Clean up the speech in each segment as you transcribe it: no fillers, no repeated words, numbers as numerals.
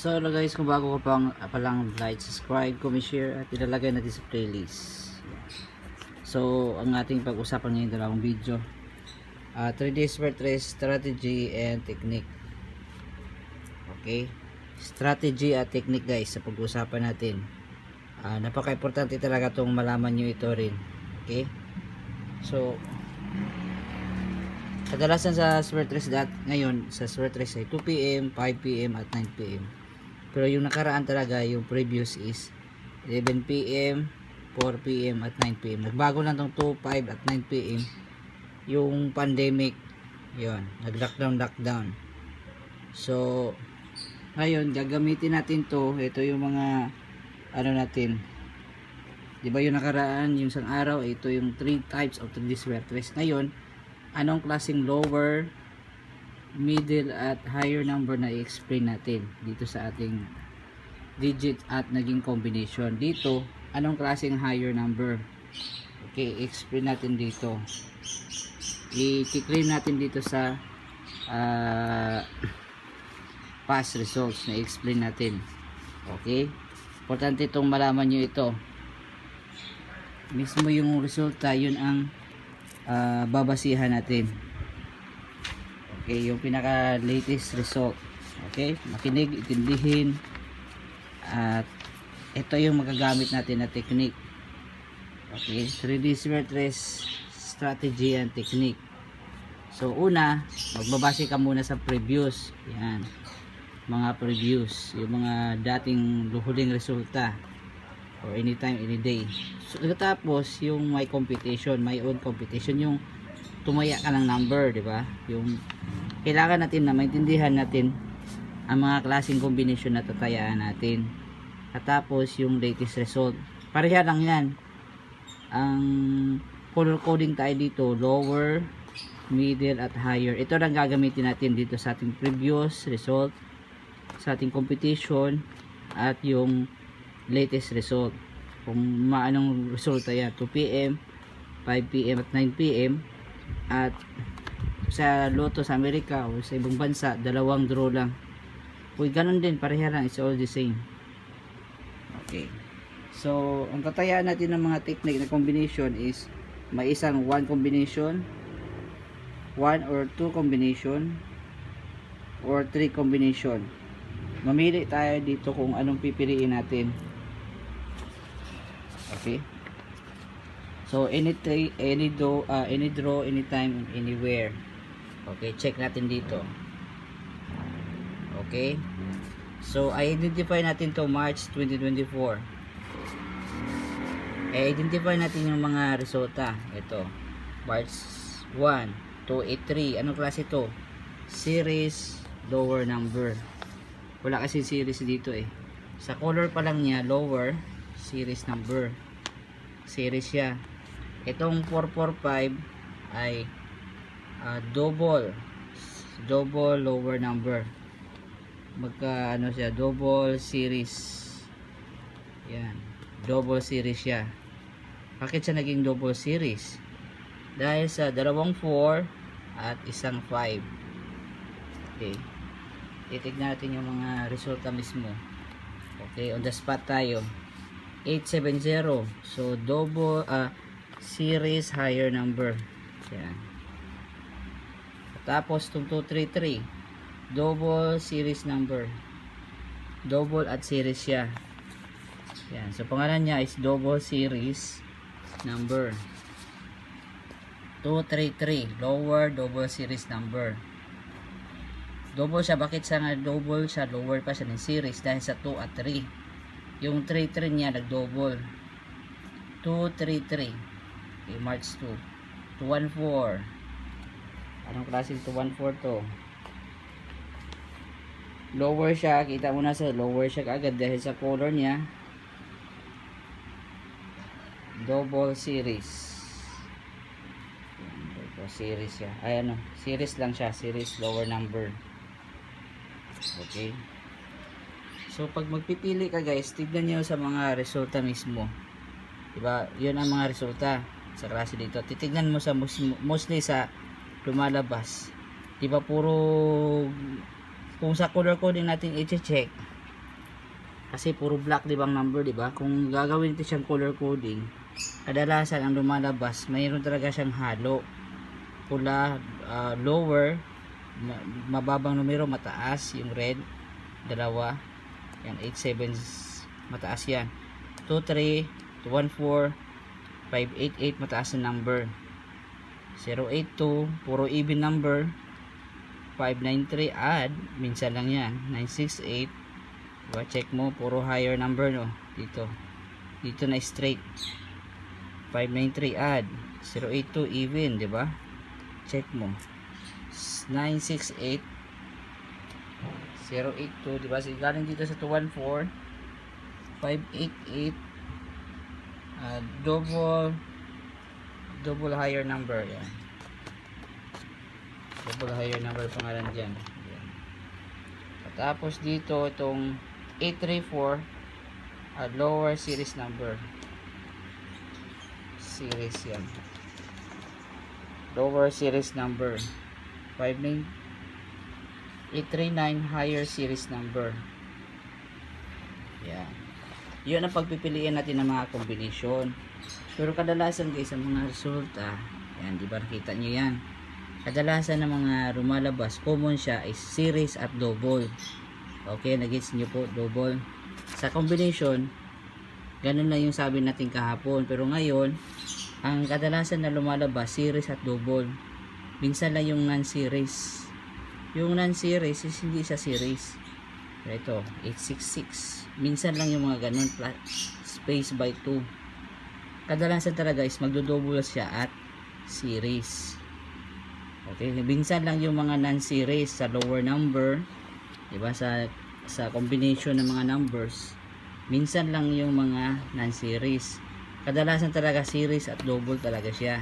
So hello guys, kung bago ka palang like, subscribe, comment, share at ilalagay natin sa playlist. So ang ating pag-usapan ngayon dalawang video, 3D Square Trace strategy and technique. Okay, strategy at technique guys sa pag-usapan natin. Napaka-importante talaga itong malaman nyo ito rin. Okay, so kadalasan sa Square Trace ngayon sa Square Trace ay 2 PM, 5 PM at 9 PM. Pero yung nakaraan talaga, yung previous is 11 PM, 4 PM at 9 PM. Nagbago lang tong 2, 5 at 9 PM. Yung pandemic, yun, nag-lockdown. So, ngayon, gagamitin natin to. Ito yung mga, ano natin. Diba yung nakaraan, yung isang araw, ito yung 3 types of 3D Square Trace. Ngayon, anong klaseng lower, middle at higher number na i-explain natin dito sa ating digit at naging combination. Dito, anong klaseng higher number? Okay, explain natin dito. I-claim natin dito sa past results na i-explain natin. Okay? Importante itong malaman nyo ito. Mismo yung resulta, yun ang babasihan natin. Okay, yung pinaka latest result. Okay, makinig, itindihin. At ito yung magagamit natin na technique. Okay, 3D Square Trace strategy and technique. So una, magbabase ka muna sa previous. Yan, mga previous, yung mga dating huling resulta or anytime, any day. So tapos yung my computation, my own computation, yung tumaya ka ng number, di ba? Yung kailangan natin na maintindihan natin ang mga klaseng combination na tatayaan natin. At tapos yung latest result. Pareha lang yan. Ang color coding tayo dito, lower, middle at higher. Ito lang gagamitin natin dito sa ating previous result, sa ating competition at yung latest result. Kung maanong resulta yan, 2 PM, 5 PM at 9 PM. At sa loto sa Amerika o sa ibang bansa, dalawang draw lang. Kung ganun din, pareha lang, it's all the same. Okay, so ang tatayaan natin ng mga technique na combination is may isang 1 combination, 1 or 2 combination, or 3 combination. Mamili tayo dito kung anong pipiliin natin. Okay, so any draw, anytime, anywhere. Okay, check natin dito. Okay, so identify natin to March 2024. Identify natin yung mga resulta. Ito, March 1, 2, 8, 3. Anong klase to? Series, lower number. Wala kasi series dito eh. Sa color pa lang niya, lower, series number. Series siya. Itong 445 ay double lower number. Magka ano siya, double series. Yan, double series siya. Bakit siya naging double series? Dahil sa dalawang 4 at isang 5. Okay, titignan natin yung mga resulta mismo. Okay, on the spot tayo. 870, so double series higher number. Yan. Tapos itong 233, double series number. Double at series siya. Yan, so pangalan niya is double series number. 233, lower double series number. Double siya, bakit siya nga double siya? Lower pa siya ng series dahil sa 2 at 3. Yung 33 niya nag-double. 233. Okay, March 2. 214. Anong klaseng 214 to? Lower siya. Kita mo na sa lower siya kaagad dahil sa color niya. Double series. Double series siya. Ay ano, series lang siya. Series lower number. Okay. So pag magpipili ka guys, tignan niyo sa mga resulta mismo. Diba? Yun ang mga resulta sa klase dito. Titignan mo sa mostly sa lumalabas. Diba puro, kung sa color coding natin i-check, Kasi puro black, di ba, ang number, di ba? Kung gagawin ito siyang color coding, kadalasan ang lumalabas, mayroon talaga siyang halo. Pula, lower, mababang numero, mataas, yung red, dalawa, yan, 87, mataas yan. 23, 214, 588, mataas na number. 082, puro even number. 593, add, minsan lang yan. 968, diba, check mo, puro higher number, no, dito na straight. 593, add. 082, even, diba, check mo. 968, 082, diba, so galing dito sa 214, 588, double higher number, yan, double higher number pangalan dyan. Yan. Tapos dito itong 834, lower series number, series, yan, lower series number. 839, higher series number. Yan. Yun ang pagpipilian natin ng mga combination. Pero kadalasan guys, ang mga resulta, yan, di ba nakita nyo yan? Kadalasan ng mga lumalabas, common siya is series at double. Okay, nagets nyo po, double. Sa combination, ganun lang yung sabi natin kahapon. Pero ngayon, ang kadalasan na lumalabas, series at double. Minsan lang yung non-series. Yung non-series is hindi sa series. Ito, 866. Minsan lang yung mga ganun, space by 2. Kadalasan talaga is magdo-double siya at series. Okay, minsan lang yung mga non-series sa lower number, 'di ba, sa combination ng mga numbers. Minsan lang yung mga non-series. Kadalasan talaga series at double talaga siya.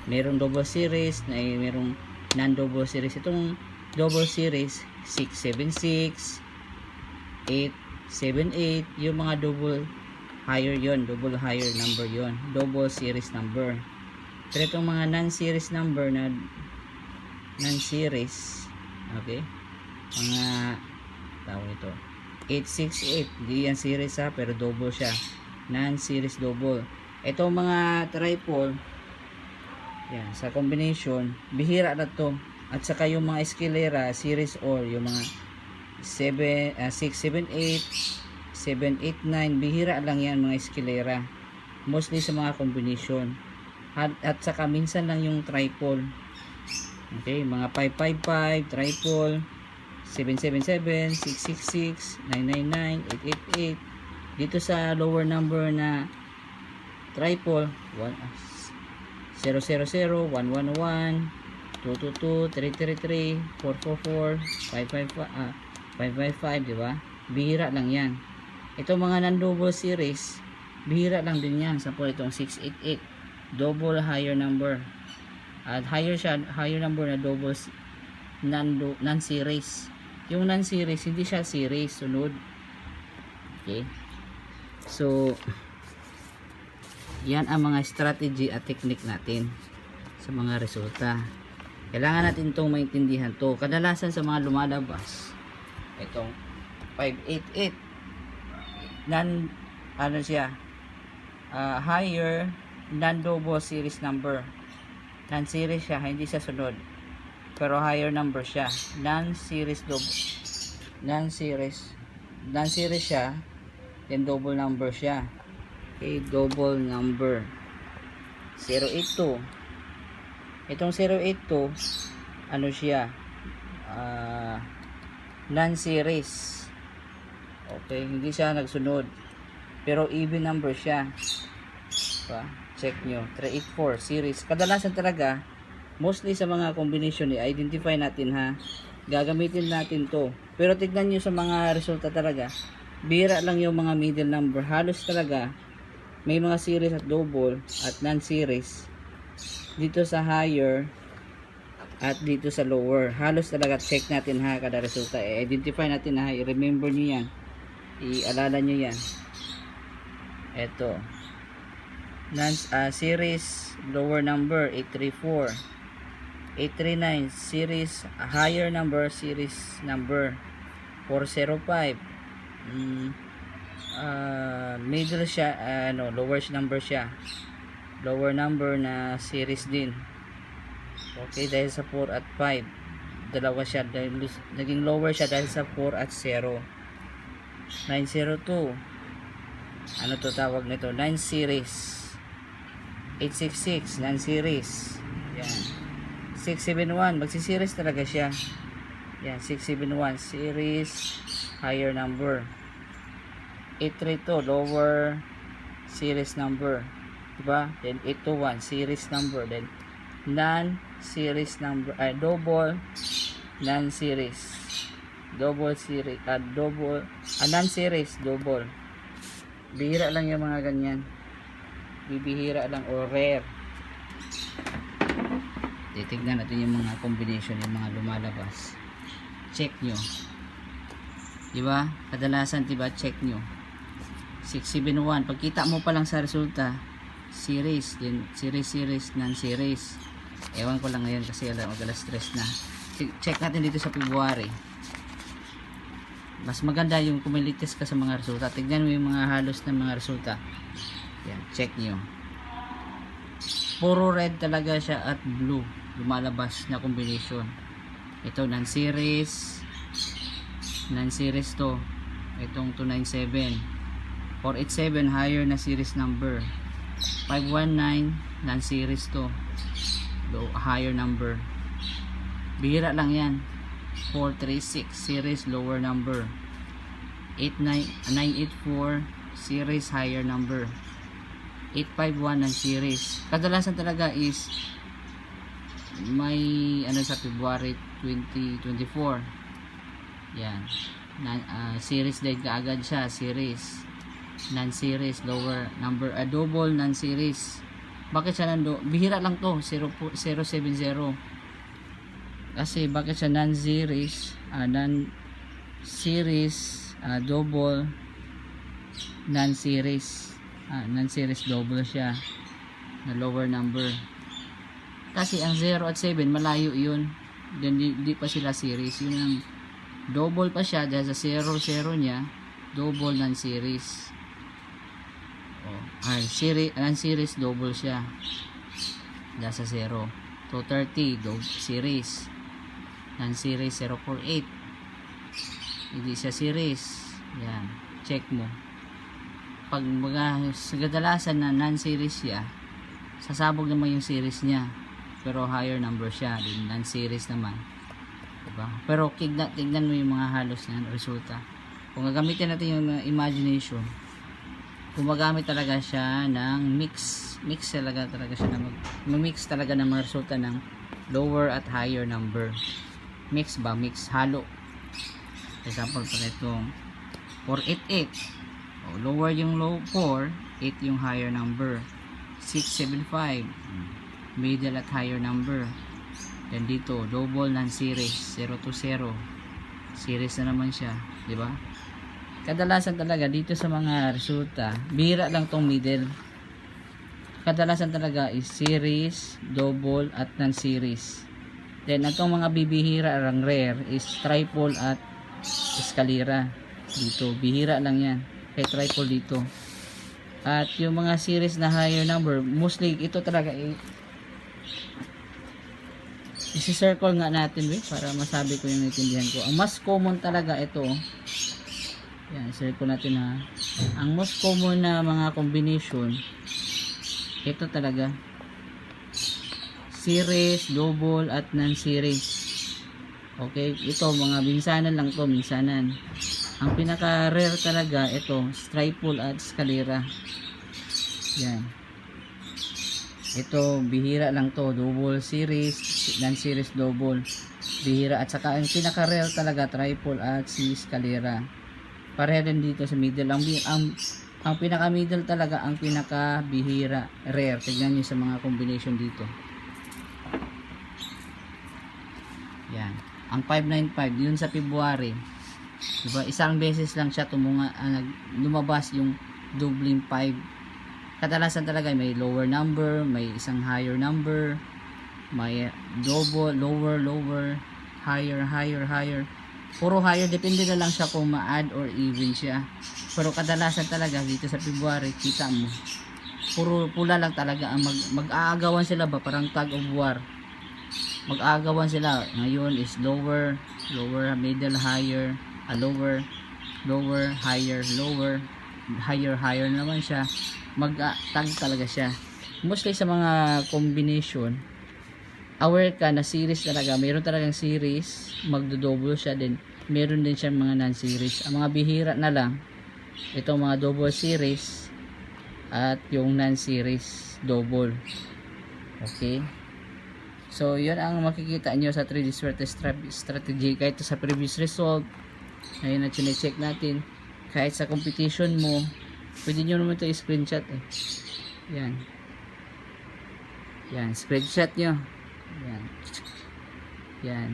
Merong double series, merong non-double series. Itong double series 676, 878, yung mga double higher yon, double higher number yon, double series number. Pero itong mga non-series number na non-series, okay, mga tawag ito 868, hindi yan series ha, pero double siya, non-series double. Itong mga triple, yan, sa combination, bihira na to. At saka yung mga escalera, series or yung mga 678, 789, bihira lang yan mga escalera. Mostly sa mga combination. At saka minsan lang yung triple. Okay, mga 555, triple, 777, 666, 999, 888. Dito sa lower number na triple, 000, 111, 222, 333, 444, 555, di ba? Bihira lang yan. Ito mga non-double series, bihira lang din yan. Sa po itong 688, double higher number. At higher siya, higher number na double non-series. Yung non-series, hindi siya series, sunod. Okay? So, yan ang mga strategy at technique natin sa mga resulta. Kailangan natin itong maintindihan to. Kadalasan sa mga lumalabas, itong 588, ano siya, higher non-double series number. Non-series siya, hindi siya sunod, pero higher number siya. Non-series siya, then double number siya. Okay, double number. 082. Itong 082, ano siya, non-series. Okay, hindi siya nagsunod, pero even number siya. Diba? Check nyo, 384 series. Kadalasan talaga, mostly sa mga combination, i-identify natin ha, gagamitin natin to. Pero tignan nyo sa mga resulta talaga, bira lang yung mga middle number. Halos talaga may mga series at double at non-series dito sa higher at dito sa lower. Halos talaga check natin ha, kada resulta, i-identify natin ha, i-remember nyo yan, i-alala nyo yan. Eto, series lower number 834, 839 series higher number, series number 405, middle siya, lower number siya. Lower number na series din. Okay, dahil sa 4 at 5. Dalawa siya. Naging lower siya dahil sa 4 at 0. 902. Ano to tawag nito? 9 series. 866. 9 series. Yan. 671. Magsi-series talaga siya. Yan. 671. Series. Higher number. 832. Lower series number. Diba? Then 821 series number. Then non-series number, double non-series. Double series, non-series double. Bihira lang yung mga ganyan. Bibihira lang o rare. Titignan natin yung mga combination, yung mga lumalabas. Check nyo. Diba? Kadalasan, diba? Check nyo. 671. Pagkita mo pa lang sa resulta, series, then series, non-series. Ewan ko lang ngayon kasi alas stress na. Check natin dito sa February. Mas maganda yung kumilitis ka sa mga resulta. Tignan mo yung mga halos na mga resulta. Yan, check nyo. Puro red talaga siya at blue. Lumalabas na combination. Ito, non-series. Non-series to. Itong 297. 487, higher na series number. 519 non-series to, low, higher number. Bihira lang yan. 436 series, lower number. 984 series, higher number. 851 non-series. Kadalasan talaga is may sa February 2024. Yan. Series din kaagad siya, series. Non-series, lower number, double non-series. Bakit siya bihira lang to, 070. Kasi bakit siya non-series, non-series, double non-series, non-series double siya na lower number. Kasi ang 0 at 7 malayo yun, then di pa sila series. Yun ang double pa siya dahil sa 0 niya, double non-series. Non-series double siya dahil sa 0. 230 series, non-series 048, hindi siya series. Yan, check mo. Pag kadalasan na non-series siya, sasabog naman yung series niya, pero higher number siya, din non-series naman, diba? Pero tignan mo yung mga halos na resulta. Kung gagamitin natin yung imagination, gumagamit talaga siya ng mix talaga siya na mag-mix talaga ng mga resulta ng lower at higher number. Mix, halo. Example pa itong 488, lower yung low 4, 8 yung higher number. 675, middle at higher number. Then dito double non-series, 020 series na naman siya, di ba? Kadalasan talaga dito sa mga resulta, bihira lang tong middle. Kadalasan talaga is series, double at non-series. Then itong mga bibihira ang rare is triple at escalera. Dito bihira lang yan, kay triple dito. At yung mga series na higher number, mostly ito talaga isi-circle nga natin para masabi ko yung naiintindihan ko. Ang mas common talaga ito. Yan, circle natin ha. Ang most common na mga combination, ito talaga. Series, double, at non-series. Okay, ito mga binsanan lang to, binsanan. Ang pinaka-rare talaga, ito, triple at escalera. Yan. Ito, bihira lang to, double series, non-series double. Bihira. At saka, ang pinaka-rare talaga, triple at si escalera. Pareha din dito sa middle. Ang pinaka-middle talaga, ang pinaka-bihira, rare. Tignan nyo sa mga combination dito. Yan. Ang 595, yun sa February. Diba? Isang beses lang siya lumabas yung doubling 5. Kadalasan talaga may lower number, may isang higher number, may double, lower, higher. puro higher, depende na lang siya kung ma-add or even siya. Pero kadalasan talaga dito sa February, kita mo, puro pula lang talaga ang mag-aagawan sila ba, parang tag of war. Mag-aagawan sila. Ngayon is lower, lower, middle, higher, lower, lower, higher, lower, higher, higher naman siya. Mag-tag talaga siya. Mostly sa mga combination, aware ka na series talaga, mayroon talagang series, magdo-double siya din. Meron din siya mga non-series. Ang mga bihira na lang, itong mga double series at yung non-series double. Okay? So, yun ang makikita nyo sa 3D Swerte strategy. Kahit sa previous result, ayun na chinecheck natin. Kahit sa competition mo, pwede nyo naman ito i-screenshot eh. Yan. Yan, screenshot nyo. Yan. Yan.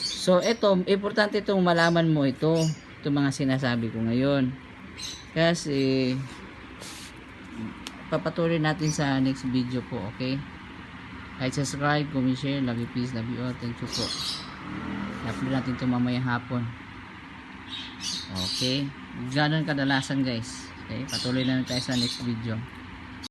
So, ito, importante itong malaman mo ito. Itong mga sinasabi ko ngayon. Kasi, papatuloy natin sa next video po, okay? Kahit subscribe, comment, share, love you, peace, love you all. Thank you po. I-upload natin ito mamaya hapon. Okay? Ganon kadalasan guys. Okay? Patuloy na tayo sa next video.